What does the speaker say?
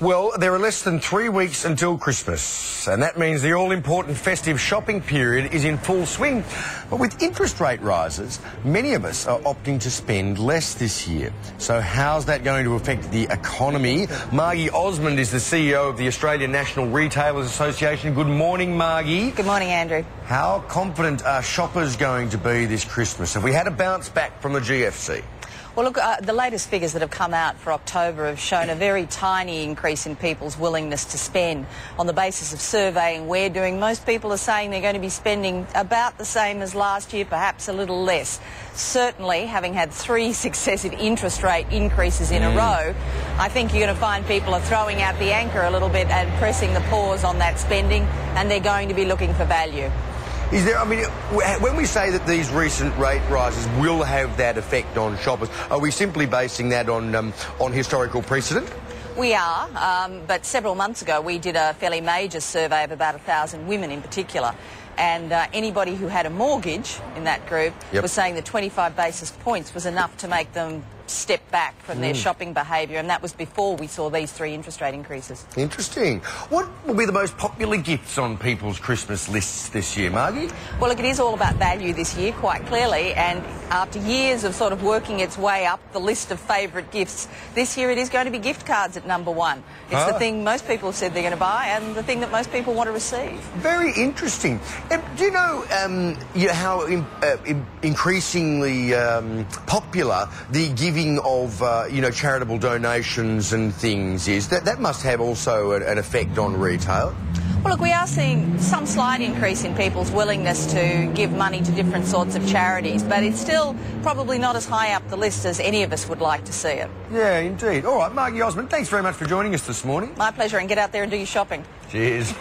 Well, there are less than 3 weeks until Christmas, and that means the all-important festive shopping period is in full swing. But with interest rate rises, many of us are opting to spend less this year. So how's that going to affect the economy? Margie Osmond is the CEO of the Australian National Retailers Association. Good morning, Margie. Good morning, Andrew. How confident are shoppers going to be this Christmas? Have we had a bounce back from the GFC? Well, look, the latest figures that have come out for October have shown a very tiny increase in people's willingness to spend. On the basis of surveying we're doing, most people are saying they're going to be spending about the same as last year, perhaps a little less. Certainly, having had 3 successive interest rate increases in a row, I think you're going to find people are throwing out the anchor a little bit and pressing the pause on that spending, and they're going to be looking for value. Is there, I mean, when we say that these recent rate rises will have that effect on shoppers, are we simply basing that on historical precedent? We are, but several months ago we did a fairly major survey of about 1,000 women in particular, and anybody who had a mortgage in that group was saying that 25 basis points was enough to make them step back from their shopping behaviour, and that was before we saw these 3 interest rate increases. Interesting. What will be the most popular gifts on people's Christmas lists this year, Margie? Well, look, it is all about value this year, quite clearly, and after years of sort of working its way up the list of favourite gifts, this year it is going to be gift cards at number 1. It's the thing most people have said they're going to buy and the thing that most people want to receive. Very interesting. Do you know how increasingly popular the giving of charitable donations and things is? That must have also an effect on retail. Well, look, we are seeing some slight increase in people's willingness to give money to different sorts of charities, but it's still probably not as high up the list as any of us would like to see it. Yeah, indeed. All right, Margie Osmond, thanks very much for joining us this morning. My pleasure, and get out there and do your shopping. Cheers.